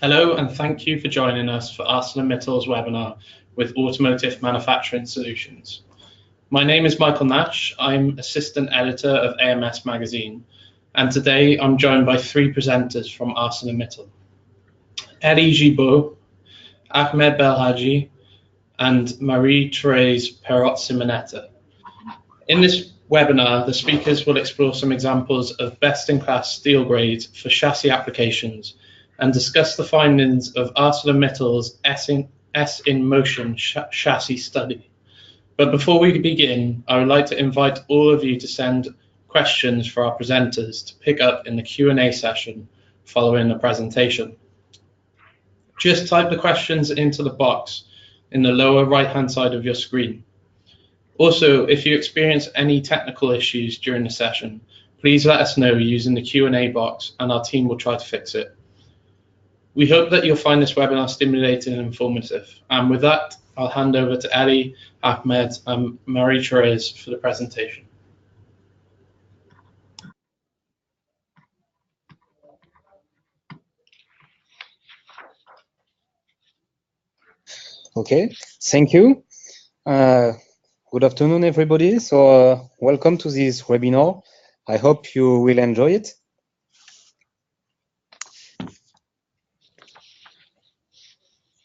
Hello, and thank you for joining us for ArcelorMittal's webinar with Automotive Manufacturing Solutions. My name is Michael Nash. I'm Assistant Editor of AMS Magazine, and today I'm joined by three presenters from ArcelorMittal: Elie Gibault, Ahmed Belhaji, and Marie-Thérèse Perrot-Simonetta. In this webinar, the speakers will explore some examples of best-in-class steel grades for chassis applications and discuss the findings of ArcelorMittal's S-in-Motion chassis study. But before we begin, I would like to invite all of you to send questions for our presenters to pick up in the Q&A session following the presentation. Just type the questions into the box in the lower right-hand side of your screen. Also, if you experience any technical issues during the session, please let us know using the Q&A box and our team will try to fix it. We hope that you'll find this webinar stimulating and informative. And with that, I'll hand over to Elie, Ahmed, and Marie-Thérèse for the presentation. Okay, thank you. Good afternoon, everybody. So welcome to this webinar. I hope you will enjoy it.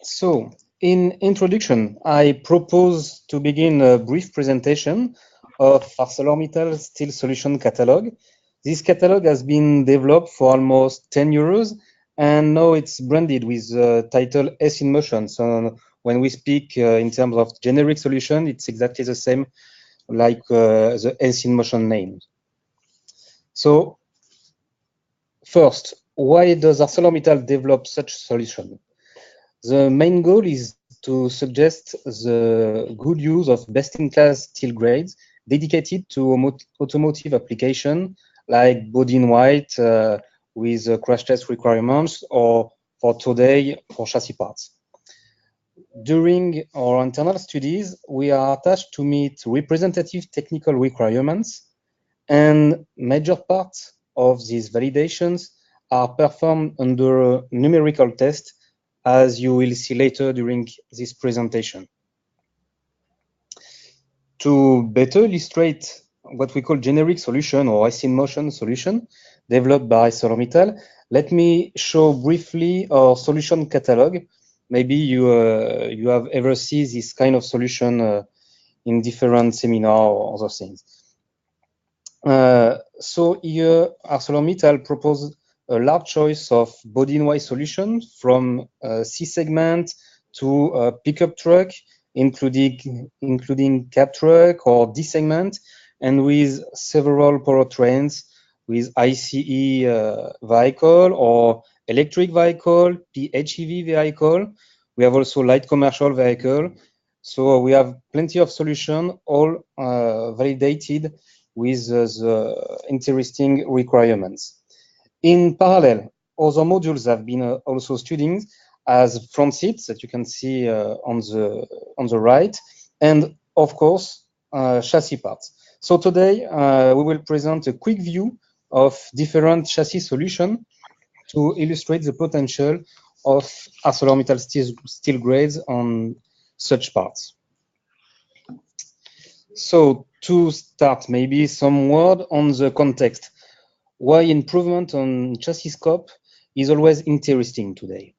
So in introduction, I propose to begin a brief presentation of ArcelorMittal Steel Solution Catalog. This catalog has been developed for almost 10 years, and now it's branded with the title S-in-Motion. So when we speak in terms of generic solution, it's exactly the same like the S-in-Motion name. So first, why does ArcelorMittal develop such solution? The main goal is to suggest the good use of best-in-class steel grades dedicated to automotive application like body in white with crash test requirements, or for today for chassis parts. During our internal studies, we are attached to meet representative technical requirements, and major parts of these validations are performed under a numerical test, as you will see later during this presentation. To better illustrate what we call generic solution or S-in-Motion solution developed by ArcelorMittal, let me show briefly our solution catalog. Maybe you have ever seen this kind of solution in different seminars or other things. So here, ArcelorMittal proposed a large choice of body-in-white solutions from C-segment to a pickup truck, including cab truck or D-segment, and with several powertrains with ICE vehicle or electric vehicle, PHEV vehicle. We have also light commercial vehicle. So we have plenty of solutions, all validated with the interesting requirements. In parallel, other modules have been also studied as front seats that you can see on the right, and of course chassis parts. So today we will present a quick view of different chassis solutions to illustrate the potential of ArcelorMittal steel grades on such parts. So to start, maybe some word on the context. Why improvement on chassis scope is always interesting today.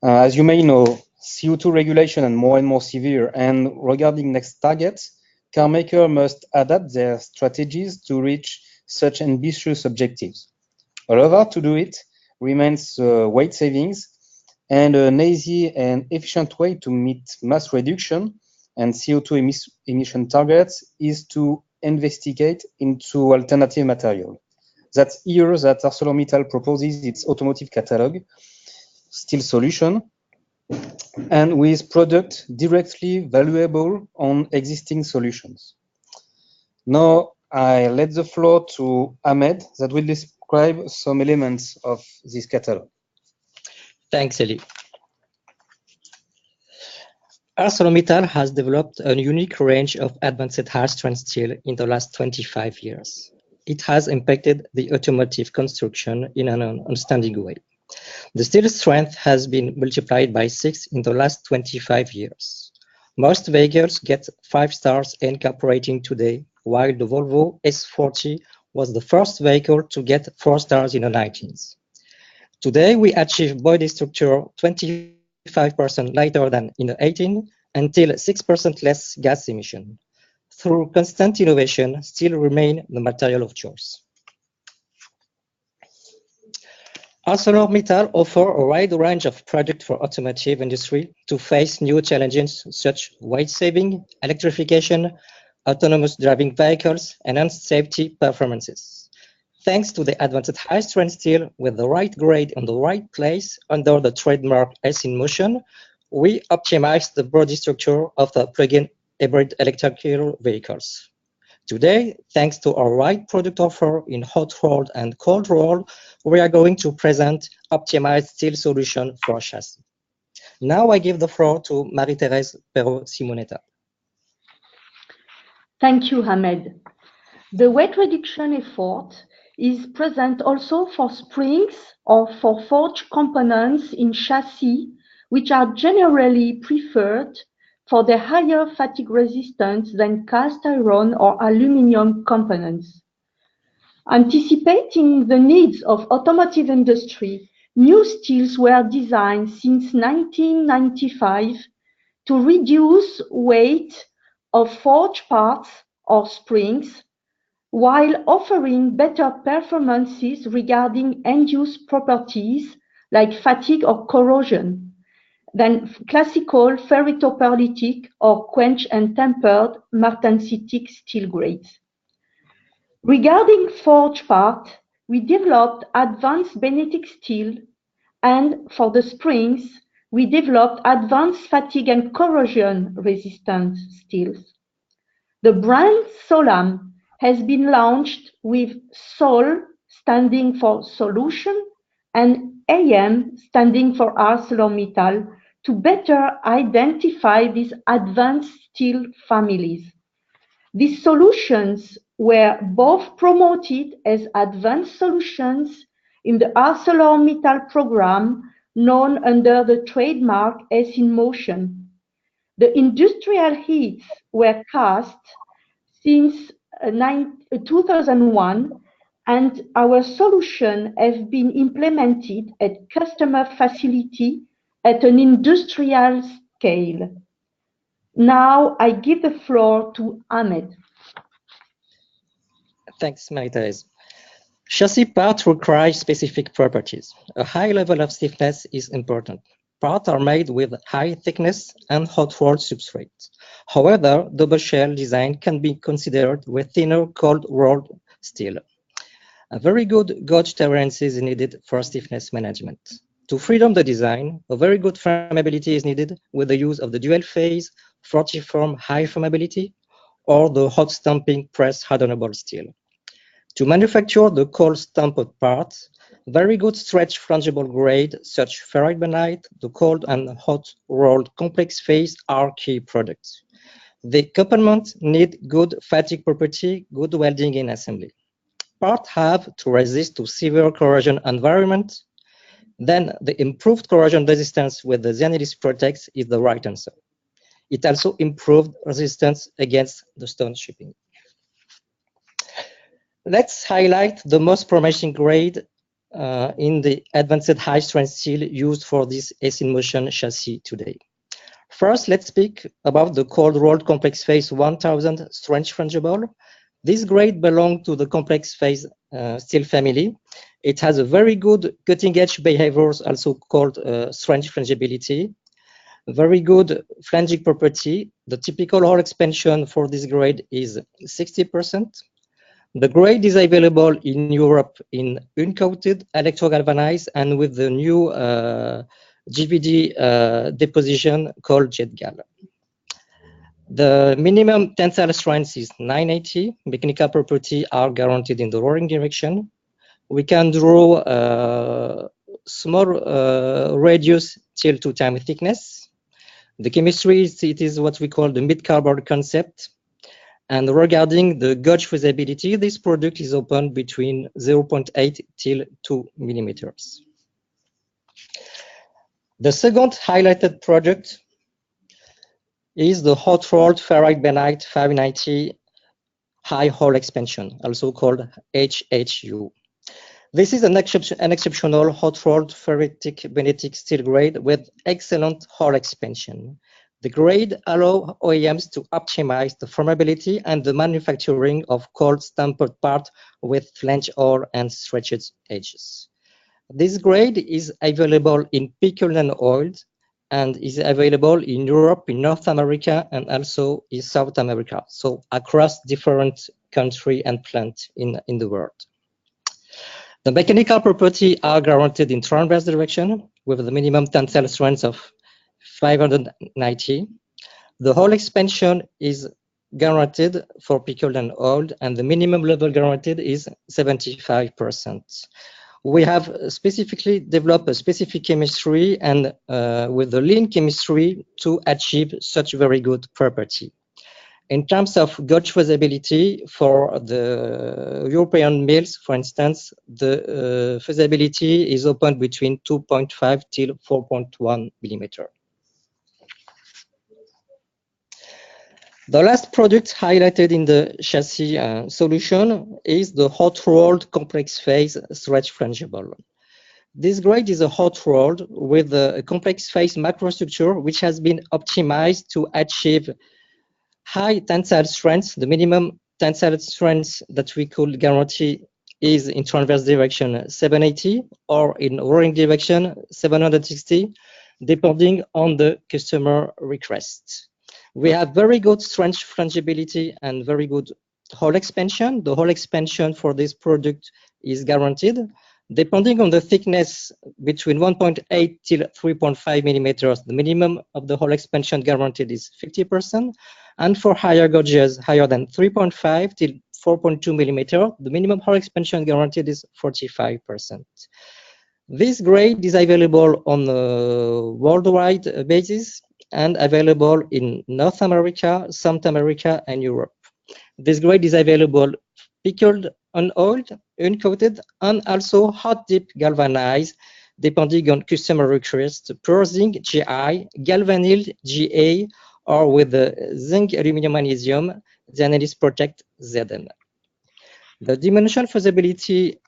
As you may know, CO2 regulation is more and more severe, and regarding next targets, car makers must adapt their strategies to reach such ambitious objectives. However, to do it remains weight savings, and an easy and efficient way to meet mass reduction and CO2 emission targets is to investigate into alternative material. That's here that ArcelorMittal proposes its automotive catalog steel solution, and with product directly valuable on existing solutions. Now I let the floor to Ahmed that will describe some elements of this catalog. Thanks, Elie. ArcelorMittal has developed a unique range of advanced hard-strength steel in the last 25 years. it has impacted the automotive construction in an outstanding way. The steel strength has been multiplied by 6 in the last 25 years. Most vehicles get 5 stars NCAP rating today, while the Volvo S40 was the first vehicle to get 4 stars in the 1990s. Today, we achieve body structure 25% lighter than in the 18 until 6% less gas emission. Through constant innovation, steel remains the material of choice. ArcelorMittal offers a wide range of products for automotive industry to face new challenges such as weight saving, electrification, autonomous driving vehicles, and enhanced safety performances. Thanks to the advanced high-strength steel with the right grade in the right place under the trademark S in motion, we optimize the body structure of the plug-in hybrid electrical vehicles. Today, thanks to our wide product offer in hot rolled and cold rolled, we are going to present optimized steel solution for chassis. Now I give the floor to Marie-Thérèse Perrault-Simonetta. Thank you, Ahmed. The weight reduction effort is present also for springs or for forged components in chassis, which are generally preferred for their higher fatigue resistance than cast iron or aluminum components. Anticipating the needs of automotive industry, new steels were designed since 1995 to reduce weight of forged parts or springs, while offering better performances regarding end-use properties like fatigue or corrosion than classical ferro-bainitic or quenched and tempered martensitic steel grades. Regarding forged parts, we developed advanced bainitic steel, and for the springs, we developed advanced fatigue and corrosion resistant steels. The brand Solam has been launched with SOL standing for solution and AM standing for ArcelorMittal to better identify these advanced steel families. These solutions were both promoted as advanced solutions in the ArcelorMittal program known under the trademark S in motion. The industrial heats were cast since 2001, and our solution has been implemented at customer facility at an industrial scale. Now I give the floor to Ahmed. Thanks, Marie-Thérèse. Chassis parts require specific properties. A high level of stiffness is important. Parts are made with high thickness and hot rolled substrates. However, double shell design can be considered with thinner cold rolled steel. A very good gauge tolerance is needed for stiffness management. To freedom the design, a very good formability is needed with the use of the dual phase, fortiform high formability, or the hot stamping press hardenable steel. To manufacture the cold stamped parts, very good stretch flangeable grade such ferro-bainitic, the cold and hot rolled complex phase are key products. The couplement need good fatigue property, good welding in assembly. Parts have to resist to severe corrosion environment. Then the improved corrosion resistance with the Zenellis Protex is the right answer. It also improved resistance against the stone chipping. Let's highlight the most promising grade in the advanced high-strength steel used for this S in motion chassis today. First, let's speak about the cold rolled complex phase 1000 strength flangeable. This grade belongs to the complex phase steel family. It has a very good cutting edge behaviors, also called strength flangeability. Very good flanging property. The typical hole expansion for this grade is 60%. The grade is available in Europe in uncoated, electrogalvanized, and with the new GVD deposition called JetGal. The minimum tensile strength is 980. Mechanical properties are guaranteed in the rolling direction. We can draw small radius till 2 times thickness. The chemistry it is what we call the mid-carbon concept. And regarding the gauge feasibility, this product is open between 0.8 till 2 millimeters. The second highlighted project is the hot-rolled ferrite-bainite 590 high hole expansion, also called HHU. This is an exceptional hot-rolled ferritic-bainitic steel grade with excellent hole expansion. The grade allows OEMs to optimize the formability and the manufacturing of cold stamped parts with flange hole and stretched edges. This grade is available in pickled and oiled and is available in Europe, in North America, and also in South America, so across different countries and plants in the world. The mechanical properties are guaranteed in transverse direction with the minimum tensile strength of 590. The whole expansion is guaranteed for pickled and oiled, and the minimum level guaranteed is 75%. We have specifically developed a specific chemistry and with the lean chemistry to achieve such very good property. In terms of gauge feasibility for the European mills, for instance, the feasibility is open between 2.5 till 4.1 millimeter. The last product highlighted in the chassis solution is the hot-rolled complex phase stretch flangeable. This grade is a hot-rolled with a complex phase macrostructure which has been optimized to achieve high tensile strength. The minimum tensile strength that we could guarantee is in transverse direction 780 or in rolling direction 760, depending on the customer request. We have very good strength flangeability and very good hole expansion. The hole expansion for this product is guaranteed. Depending on the thickness between 1.8 till 3.5 millimeters, the minimum of the hole expansion guaranteed is 50%. And for higher gauges, higher than 3.5 till 4.2 millimeter, the minimum hole expansion guaranteed is 45%. This grade is available on a worldwide basis and available in North America, South America, and Europe. This grade is available pickled, unoiled, uncoated, and also hot dip galvanized, depending on customer request, pure zinc, GI, galvanized, GA, or with the zinc aluminum magnesium, the analyst protect ZN. The dimension feasibility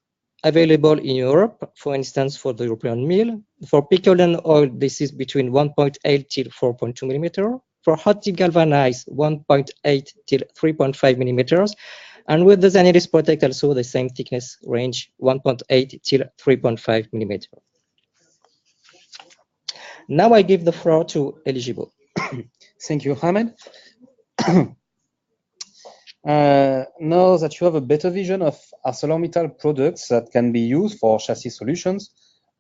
available in Europe, for instance, for the European mill. For pickled and oil, this is between 1.8 till 4.2 millimeter. For hot dip galvanized, 1.8 till 3.5 millimeters. And with the Zanelis Protect, also the same thickness range, 1.8 till 3.5 millimeter. Now I give the floor to Eligible. Thank you, Ahmed. Now that you have a better vision of ArcelorMittal products that can be used for chassis solutions,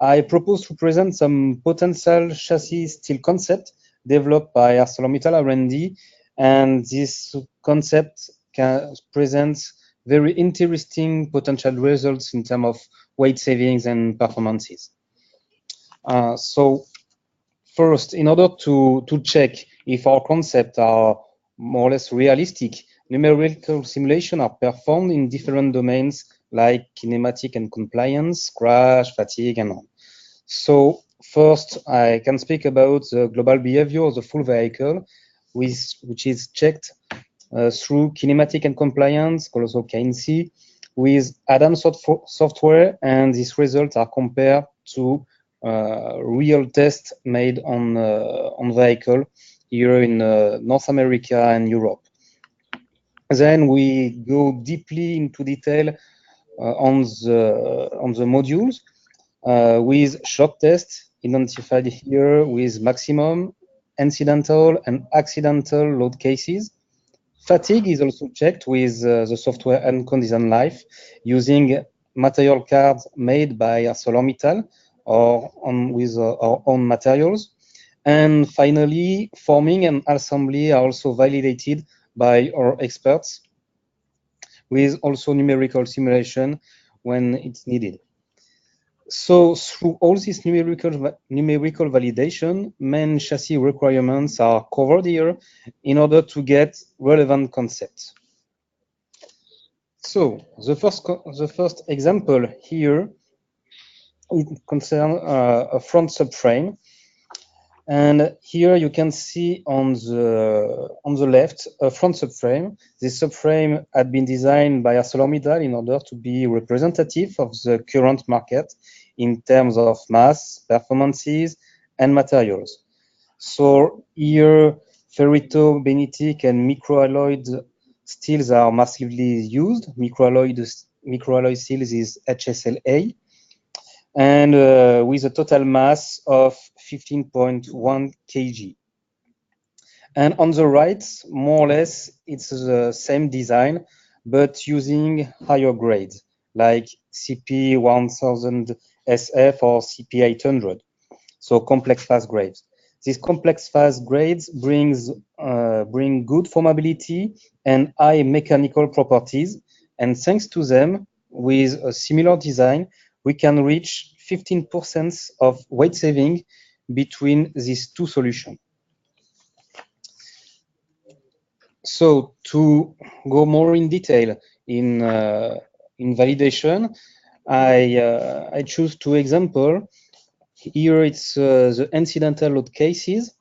I propose to present some potential chassis steel concept developed by ArcelorMittal R&D, and this concept presents very interesting potential results in terms of weight savings and performances. So first, in order to check if our concepts are more or less realistic, numerical simulations are performed in different domains like kinematic and compliance, crash, fatigue, and on. So first, I can speak about the global behavior of the full vehicle, which is checked through kinematic and compliance, also KNC, with Adams software, and these results are compared to real tests made on vehicle here in North America and Europe. Then we go deeply into detail on the modules with shock tests identified here with maximum, incidental, and accidental load cases. Fatigue is also checked with the software and condition life using material cards made by ArcelorMittal or with our own materials. And finally, forming and assembly are also validated by our experts with also numerical simulation when it's needed. So through all this numerical validation, main chassis requirements are covered here in order to get relevant concepts. So the first example here, it concerns a front subframe. And here you can see on the left a front subframe. This subframe had been designed by ArcelorMittal in order to be representative of the current market in terms of mass, performances, and materials. So here, ferro-bainitic and microalloyed steels are massively used. Microalloy steels is HSLA, and with a total mass of 15.1 kg. And on the right, more or less, it's the same design, but using higher grades, like CP1000 SF or CP800, so complex fast grades. These complex fast grades bring good formability and high mechanical properties, and thanks to them, with a similar design, we can reach 15% of weight saving between these two solutions. So to go more in detail in validation, I choose two examples. Here it's the incidental load cases.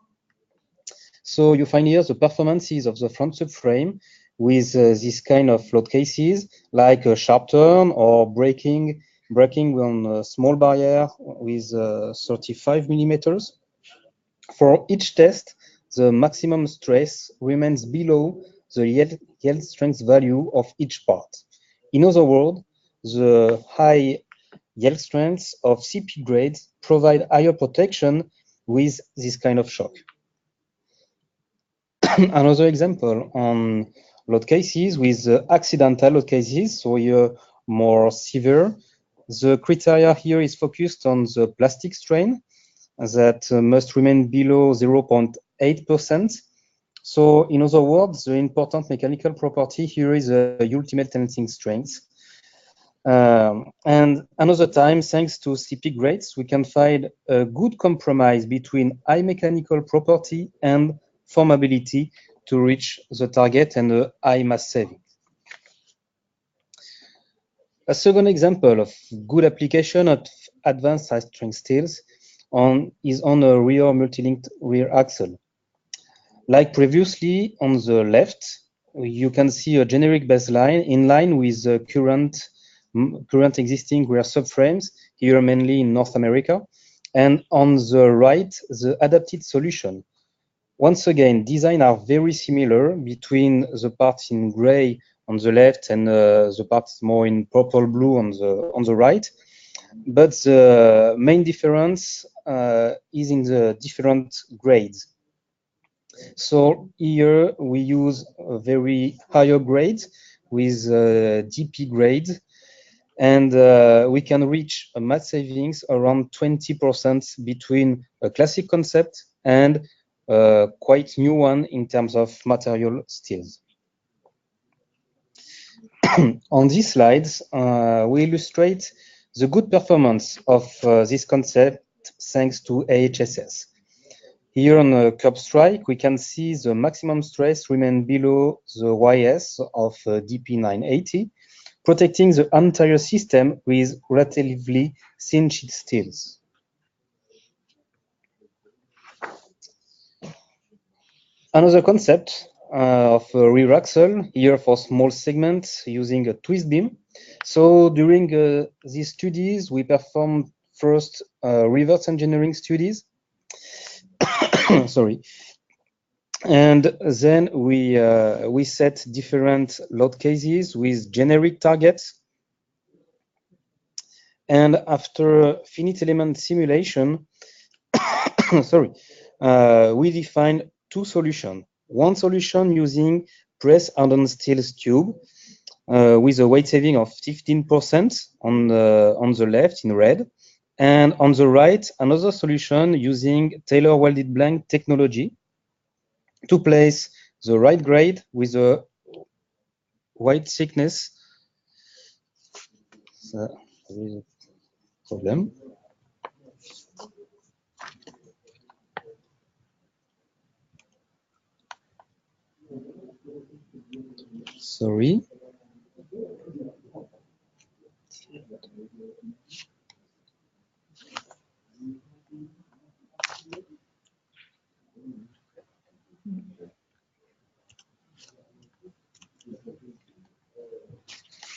So you find here the performances of the front subframe with this kind of load cases, like a sharp turn or braking on a small barrier with 35 millimeters. For each test, the maximum stress remains below the yield strength value of each part. In other words, the high yield strengths of CP grades provide higher protection with this kind of shock. Another example on load cases with accidental load cases, so here more severe. The criteria here is focused on the plastic strain that must remain below 0.8%. So in other words, the important mechanical property here is the ultimate tensing strength. And another time, thanks to CP grades, we can find a good compromise between high mechanical property and formability to reach the target and a high mass saving. A second example of good application of advanced high strength steels is on a rear multi-linked rear axle. Like previously on the left, you can see a generic baseline in line with the current existing rear subframes, here mainly in North America. And on the right, the adapted solution. Once again, design are very similar between the parts in gray on the left and the parts more in purple blue on the right. But the main difference is in the different grades. So here we use a very higher grades with DP grades, and we can reach a mass savings around 20% between a classic concept and quite new one in terms of material steels. On these slides, we illustrate the good performance of this concept thanks to AHSS. Here on the curb strike, we can see the maximum stress remain below the YS of DP980, protecting the entire system with relatively thin sheet steels. Another concept of a rear axle, here for small segments using a twist beam. So during these studies, we performed first reverse engineering studies. Sorry. And then we set different load cases with generic targets. And after finite element simulation, sorry, we defined two solutions. One solution using press hardened steel tube with a weight saving of 15% on the left in red, and on the right another solution using Tailor welded blank technology to place the right grade with a wide thickness. So, there is a problem. Sorry.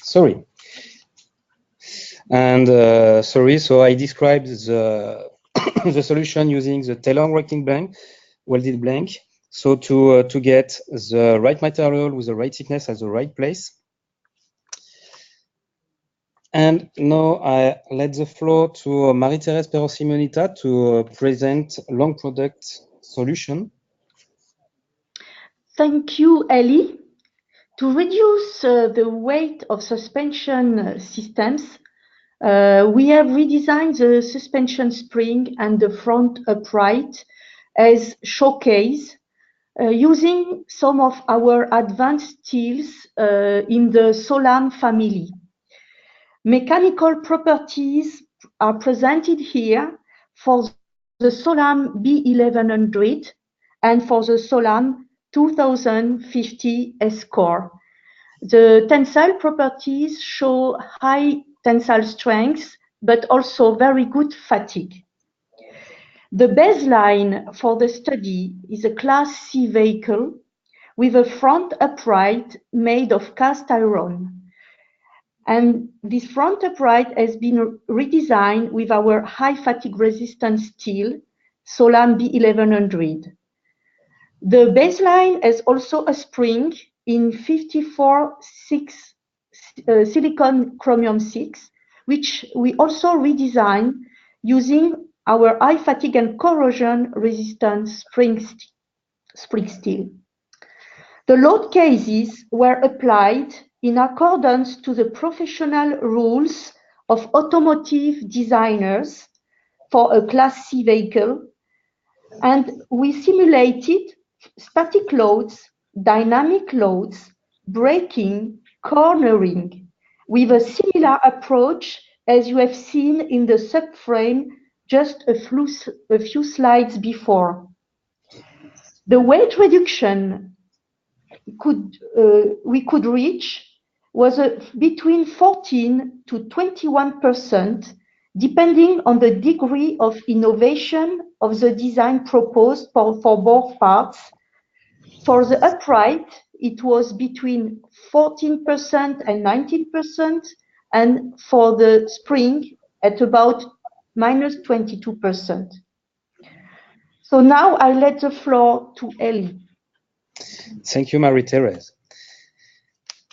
Sorry. And sorry, so I described the the solution using the Taylor working blank, welded blank. So to get the right material with the right thickness at the right place. And now I let the floor to Marie-Thérèse Perrot-Simonita to present long product solution. Thank you, Ellie. To reduce the weight of suspension systems, we have redesigned the suspension spring and the front upright as showcase using some of our advanced steels in the Solam family. Mechanical properties are presented here for the Solam B1100 and for the Solam 2050 S-Core. The tensile properties show high tensile strength, but also very good fatigue. The baseline for the study is a Class C vehicle with a front upright made of cast iron. And this front upright has been redesigned with our high fatigue resistant steel, Solam B1100. The baseline has also a spring in 54-6 silicon chromium 6, which we also redesigned using our high fatigue and corrosion resistant spring steel. The load cases were applied in accordance to the professional rules of automotive designers for a Class C vehicle, and we simulated static loads, dynamic loads, braking, cornering, with a similar approach as you have seen in the subframe just a few slides before. The weight reduction we could reach was between 14 to 21%, depending on the degree of innovation of the design proposed for both parts. For the upright, it was between 14% and 19%, and for the spring, at about minus 22%. So now I let the floor to Ellie. Thank you, Marie-Thérèse.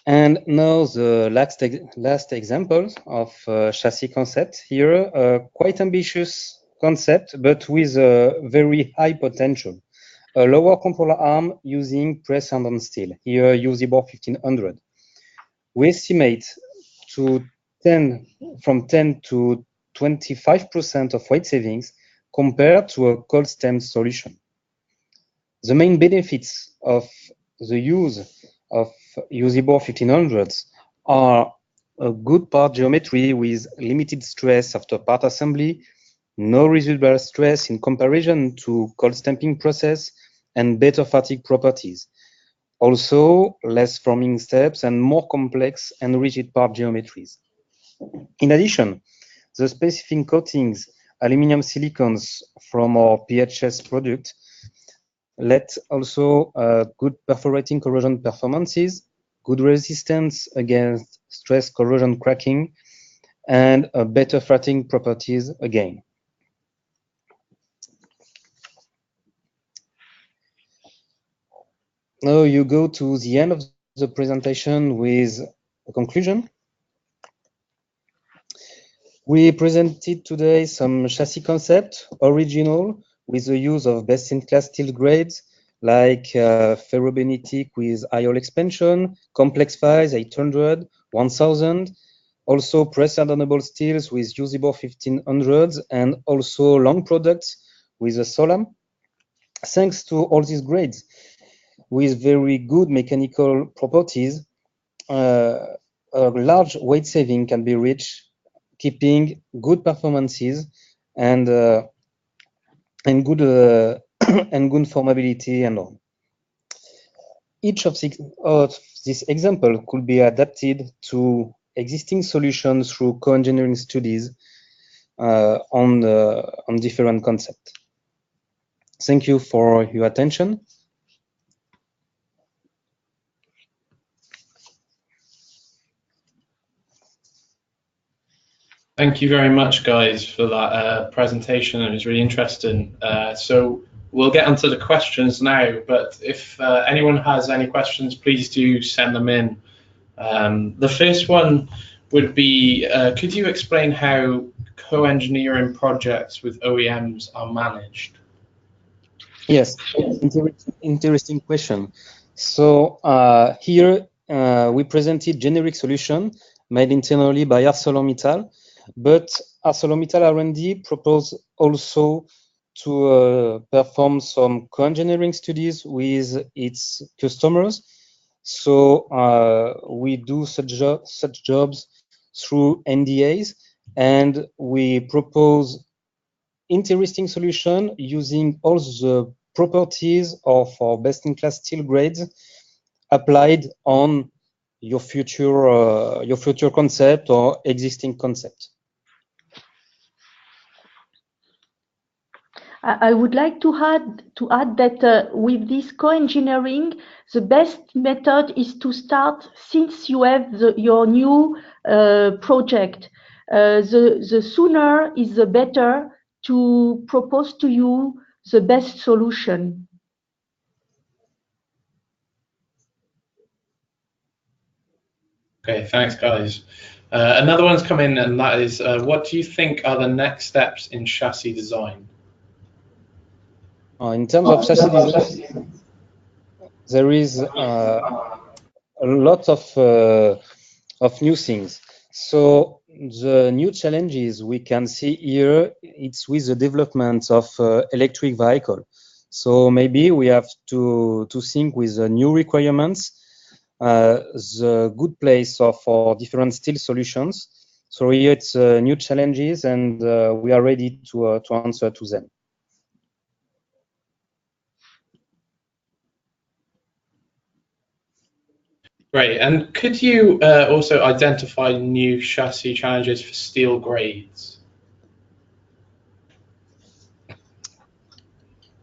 And now the last example of chassis concept here, quite ambitious concept, but with a very high potential. A lower controller arm using press hardened steel, here usable 1500. We estimate from 10 to 25% of weight savings compared to a cold stem solution. The main benefits of the use of usable 1500s are a good part geometry with limited stress after part assembly, no residual stress in comparison to cold stamping process, and better fatigue properties. Also, less forming steps and more complex and rigid part geometries. In addition, the specific coatings, aluminum silicons from our PHS product, let also good perforating corrosion performances, good resistance against stress corrosion cracking, and better fatigue properties again. Now you go to the end of the presentation with a conclusion. We presented today some chassis concept, original, with the use of best-in-class steel grades like ferro-bainitic with IOL expansion, complex files 800, 1000, also press hardenable steels with usable 1500s, and also long products with a Solam. Thanks to all these grades, with very good mechanical properties, a large weight saving can be reached, keeping good performances and good and good formability and all. Each of this example could be adapted to existing solutions through co-engineering studies on different concepts. Thank you for your attention. Thank you very much, guys, for that presentation. It was really interesting. So we'll get onto the questions now, but if anyone has any questions, please do send them in. The first one would be, could you explain how co-engineering projects with OEMs are managed? Yes, interesting question. So here we presented generic solution made internally by ArcelorMittal, but ArcelorMittal R&D proposed also to perform some co-engineering studies with its customers. So we do such jobs through NDAs, and we propose interesting solution using all the properties of our best-in-class steel grades applied on your future concept or existing concept. I would like to add that with this co-engineering, the best method is to start since you have your new project. The sooner is the better to propose to you the best solution. Okay, thanks, guys. Another one's come in, and that is, what do you think are the next steps in chassis design? In terms of chassis design, there is a lot of new things. So the new challenges we can see here, it's with the development of electric vehicle. So maybe we have to think with the new requirements, the good place of our different steel solutions. So here it's new challenges, and we are ready to answer to them. Great. And could you also identify new chassis challenges for steel grades?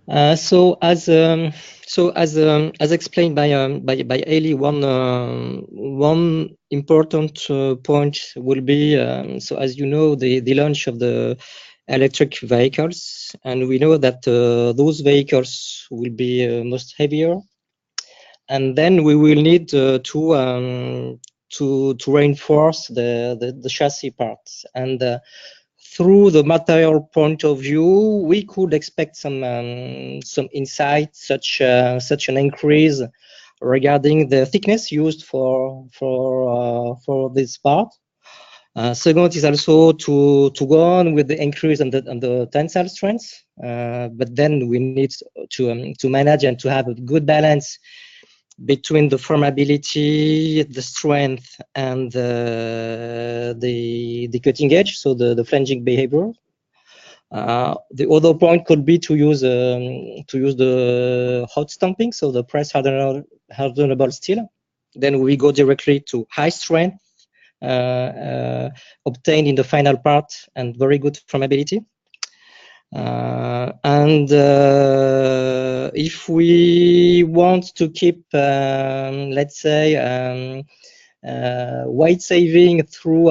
So as explained by Eli, one important point will be so as you know the launch of the electric vehicles, and we know that those vehicles will be most heavier, and then we will need to reinforce the chassis parts, and through the material point of view, we could expect some insight, such an increase regarding the thickness used for this part. Second is also to go on with the increase on the tensile strength, but then we need to manage and to have a good balance between the formability, the strength, and the cutting edge, so the flanging behavior. The other point could be to use the hot stamping, so the press hardenable steel. Then we go directly to high strength obtained in the final part and very good formability. If we want to keep, let's say, weight saving through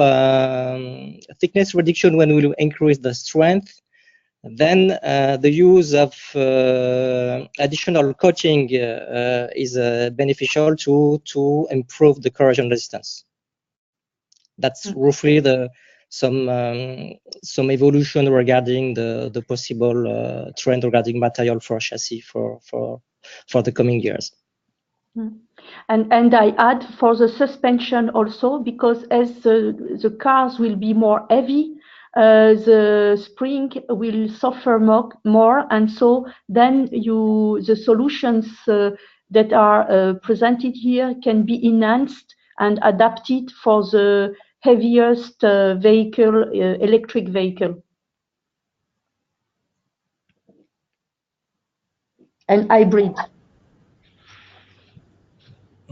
thickness reduction when we will increase the strength, then the use of additional coating is beneficial to improve the corrosion resistance. That's roughly some evolution regarding the possible trend regarding material for chassis for the coming years. And I add for the suspension also, because as the cars will be more heavy, the spring will suffer more, and so then the solutions that are presented here can be enhanced and adapted for the heaviest vehicle, electric vehicle. And hybrid.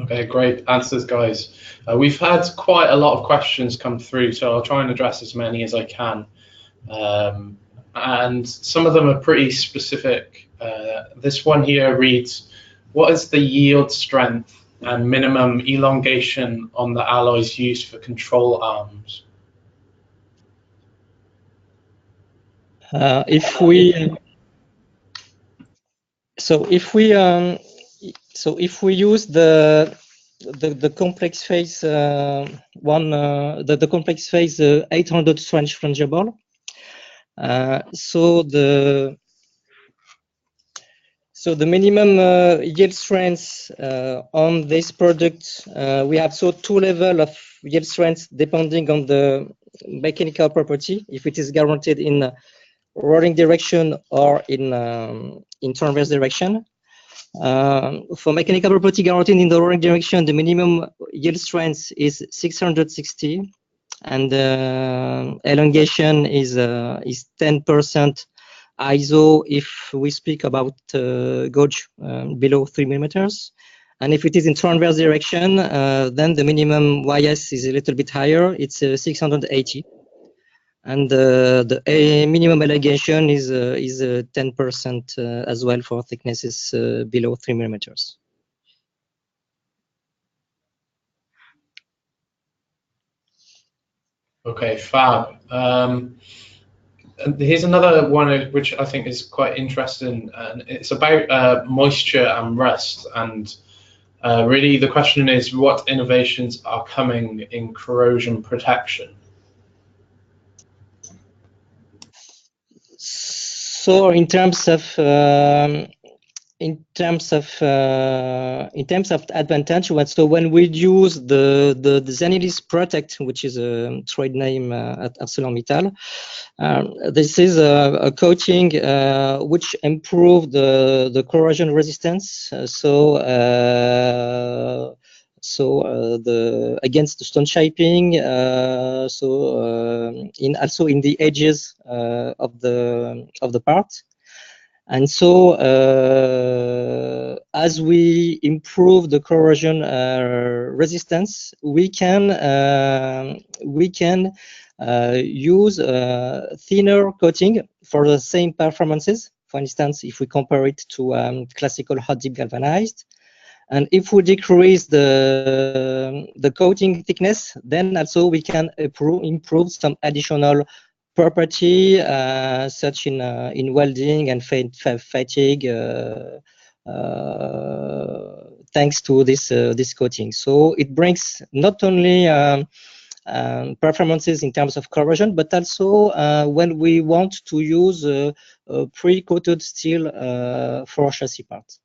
Okay, great answers, guys. We've had quite a lot of questions come through, so I'll try and address as many as I can. And some of them are pretty specific. This one here reads, what is the yield strength and minimum elongation on the alloys used for control arms? If we use the complex phase the complex phase 800 French Flangeable, so the minimum yield strength on this product, we have two levels of yield strength depending on the mechanical property, if it is guaranteed in rolling direction or in transverse direction. For mechanical property guaranteed in the rolling direction, the minimum yield strength is 660, and elongation is 10% ISO if we speak about gauge below 3 millimeters. And if it is in transverse direction, then the minimum YS is a little bit higher. It's 680. And the minimum elongation is 10% as well for thicknesses below 3 millimeters. Okay, fab. Here's another one which I think is quite interesting, and it's about moisture and rust. And really, the question is, what innovations are coming in corrosion protection? So in terms of advantage, so when we use the Zenidis Protect, which is a trade name at ArcelorMittal, this is a coating which improves the corrosion resistance. Against the stone shaping, also in the edges of the part. And so, as we improve the corrosion resistance, we can use thinner coating for the same performances. For instance, if we compare it to classical hot dip galvanized, and if we decrease the coating thickness, then also we can improve some additional property, such in welding and fatigue, thanks to this coating. So it brings not only performances in terms of corrosion, but also when we want to use pre-coated steel for chassis parts.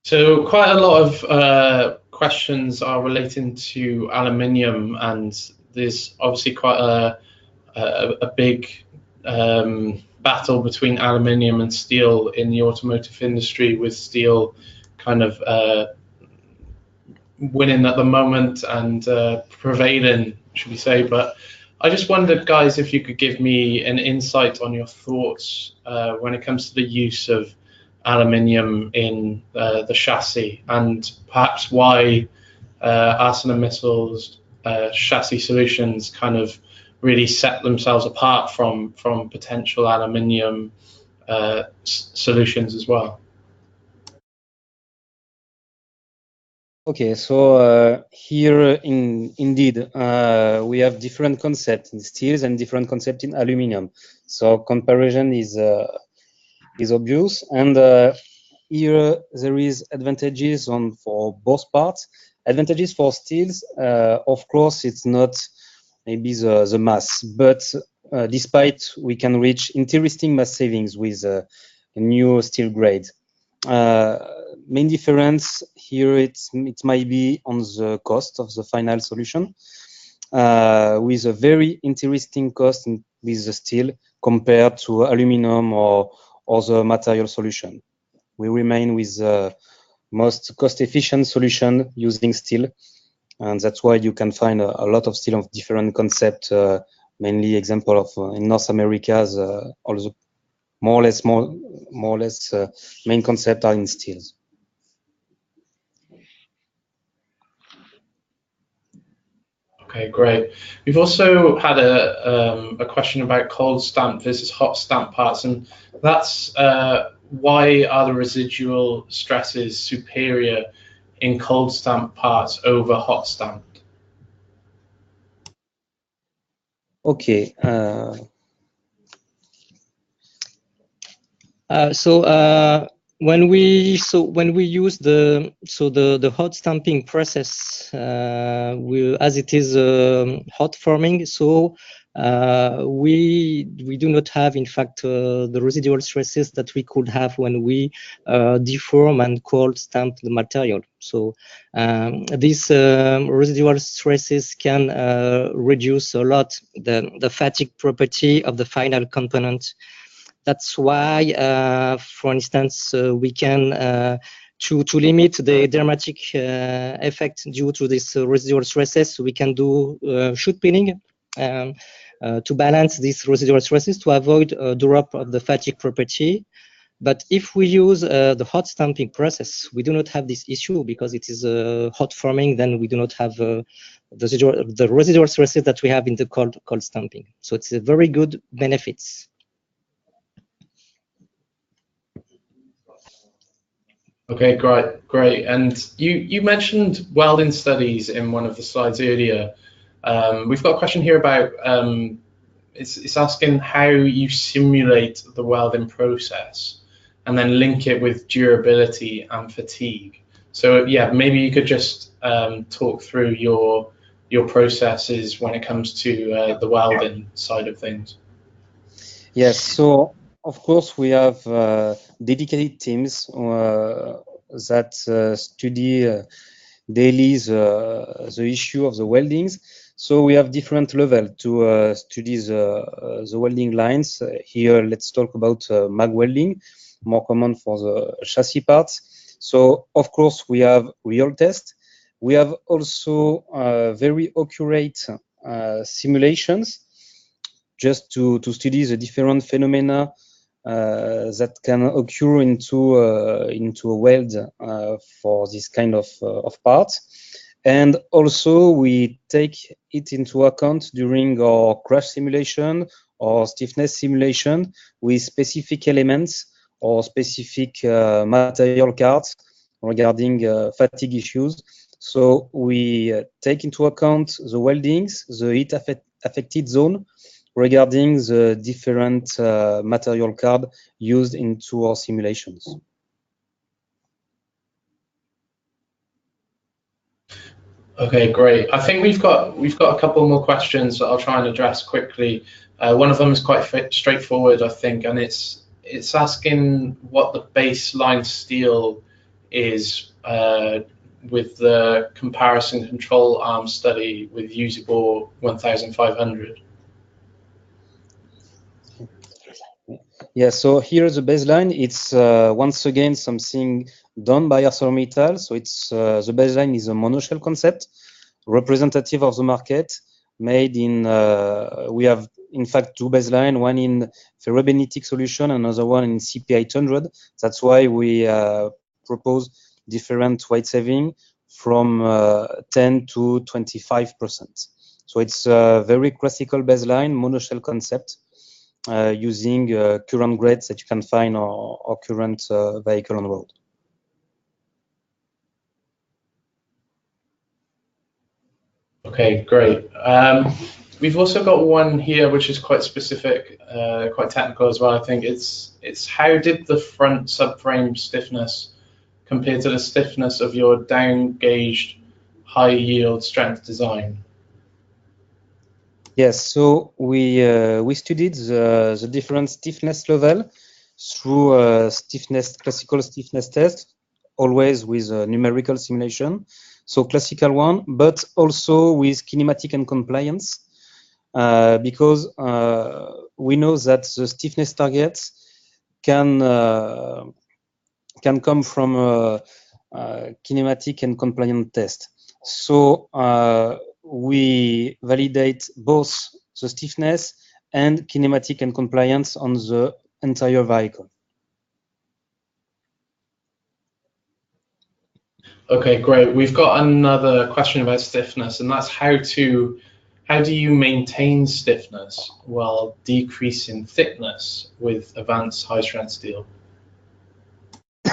So quite a lot of questions are relating to aluminium, and there's obviously quite a big battle between aluminium and steel in the automotive industry, with steel kind of winning at the moment and prevailing, should we say. But I just wondered, guys, if you could give me an insight on your thoughts when it comes to the use of aluminium in the chassis, and perhaps why ArcelorMittal's chassis solutions kind of really set themselves apart from potential aluminium solutions as well. Okay, so here indeed we have different concepts in steels and different concepts in aluminium. So comparison is obvious, and here there is advantages for both parts. Advantages for steels, of course, it's not maybe the mass, but despite we can reach interesting mass savings with a new steel grade. Main difference here, it might be on the cost of the final solution, with a very interesting cost with the steel compared to aluminum or the material solution. We remain with the most cost-efficient solution using steel, and that's why you can find a lot of steel of different concept, mainly example of in North America, all the more or less main concept are in steels. Okay, great. We've also had a question about cold stamp versus hot stamp parts, and that's why are the residual stresses superior in cold stamp parts over hot stamped? Okay. When we use the hot stamping process, as it is hot forming, we do not have, in fact, the residual stresses that we could have when we deform and cold stamp the material. So these residual stresses can reduce a lot the fatigue property of the final component. That's why, for instance, we can to limit the dramatic effect due to this residual stresses, we can do shoot pinning to balance these residual stresses to avoid a drop of the fatigue property. But if we use the hot stamping process, we do not have this issue because it is hot forming. Then we do not have the residual stresses that we have in the cold stamping. So it's a very good benefits. Okay, great. And you mentioned welding studies in one of the slides earlier. We've got a question here about it's asking how you simulate the welding process and then link it with durability and fatigue. So yeah, maybe you could just talk through your processes when it comes to the welding side of things. Yes. So of course we have dedicated teams that study daily the issue of the weldings. So we have different levels to study the welding lines. Here, let's talk about mag welding, more common for the chassis parts. So of course we have real tests. We have also very accurate simulations just to study the different phenomena that can occur into a weld for this kind of parts. And also we take it into account during our crash simulation or stiffness simulation with specific elements or specific material cards regarding fatigue issues. So we take into account the weldings, the heat affected zone, regarding the different material card used into our simulations. Okay, great. I think we've got a couple more questions that I'll try and address quickly. One of them is quite straightforward, I think, and it's asking what the baseline steel is with the comparison control arm study with usable 1500. Yeah, so here the baseline, it's once again something done by ArcelorMittal. So it's the baseline is a monoshell concept, representative of the market, made in, we have in fact two baseline, one in ferro-bainitic solution, another one in CP800. That's why we propose different weight saving from 10 to 25%. So it's a very classical baseline monoshell concept. Using current grades that you can find on current vehicle on road. Okay, great. We've also got one here which is quite specific, quite technical as well. I think it's how did the front subframe stiffness compare to the stiffness of your down-gauged high yield strength design? Yes, so we studied the different stiffness level through classical stiffness test, always with a numerical simulation. So classical one, but also with kinematic and compliance, because we know that the stiffness targets can come from kinematic and compliant test. So we validate both the stiffness and kinematic and compliance on the entire vehicle. Okay, great. We've got another question about stiffness, and that's how do you maintain stiffness while decreasing thickness with advanced high-strength steel?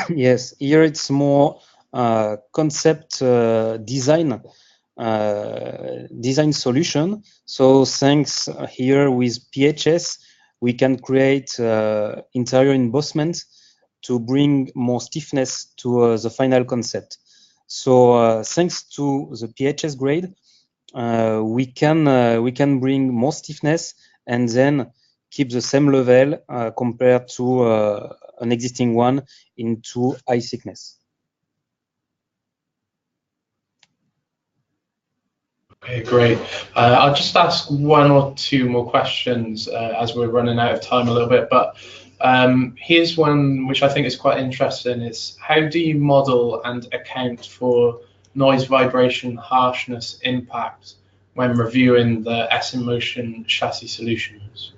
Yes, here it's more concept design solution. So thanks here with PHS, we can create interior embossment to bring more stiffness to the final concept. So thanks to the PHS grade, we can bring more stiffness and then keep the same level compared to an existing one into high thickness. Okay, great. I'll just ask one or two more questions as we're running out of time a little bit, but here's one which I think is quite interesting. Is how do you model and account for noise, vibration, harshness impact when reviewing the S-in-motion chassis solutions?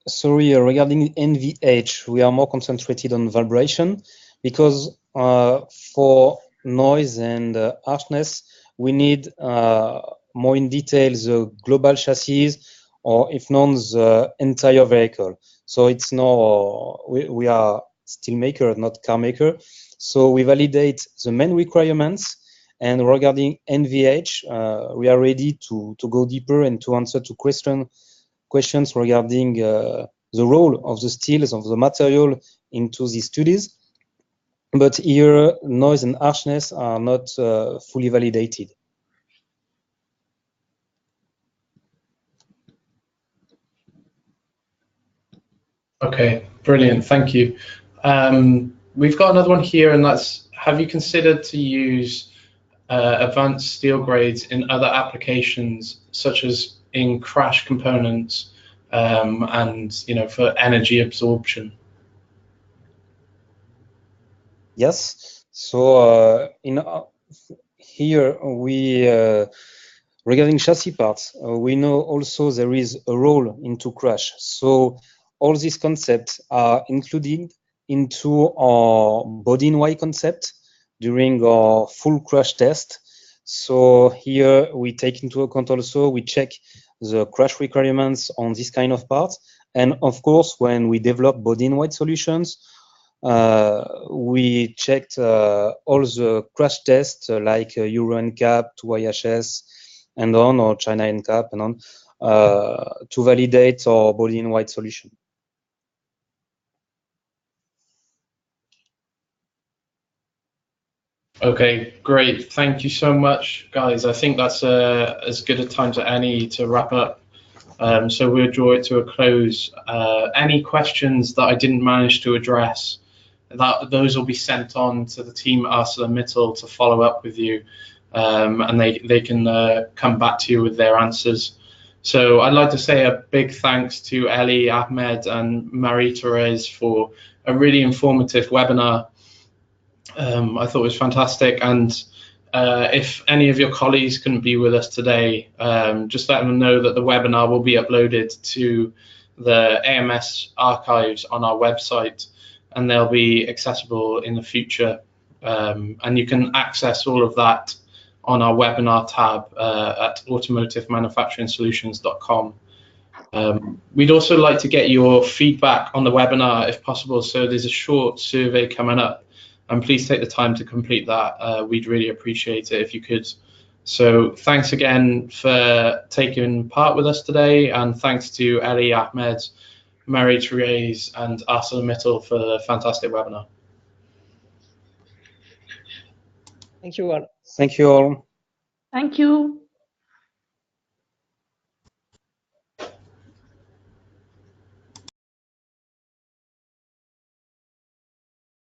Sorry, regarding NVH, we are more concentrated on vibration because for noise and harshness, we need more in detail the global chassis, or if not, the entire vehicle. So it's no, we are steel maker, not car maker. So we validate the main requirements. And regarding NVH, we are ready to go deeper and to answer to questions regarding the role of the steels, of the material into these studies. But here, noise and harshness are not fully validated. Okay, brilliant. Thank you. We've got another one here, and that's, have you considered to use advanced steel grades in other applications, such as in crash components and for energy absorption? Yes. So here we regarding chassis parts, we know also there is a role into crash. So all these concepts are included into our body in white concept during our full crash test. So here we take into account also, we check the crash requirements on this kind of parts. And of course, when we develop body in white solutions, we checked all the crash tests like Euro NCAP to AHSS and on, or China NCAP and on, to validate our body in white solution. Okay, great. Thank you so much, guys. I think that's as good a time as any to wrap up. So we'll draw it to a close. Any questions that I didn't manage to address, those will be sent on to the team at ArcelorMittal to follow up with you, and they can come back to you with their answers. So I'd like to say a big thanks to Ellie, Ahmed, and Marie-Therese for a really informative webinar. I thought it was fantastic, and if any of your colleagues couldn't be with us today, just let them know that the webinar will be uploaded to the AMS archives on our website, and they'll be accessible in the future. And you can access all of that on our webinar tab at automotivemanufacturingsolutions.com. We'd also like to get your feedback on the webinar if possible, so there's a short survey coming up, and please take the time to complete that. We'd really appreciate it if you could. So thanks again for taking part with us today, and thanks to Ellie, Ahmed, Marie-Therese, and ArcelorMittal for the fantastic webinar. Thank you all. Thank you all. Thank you.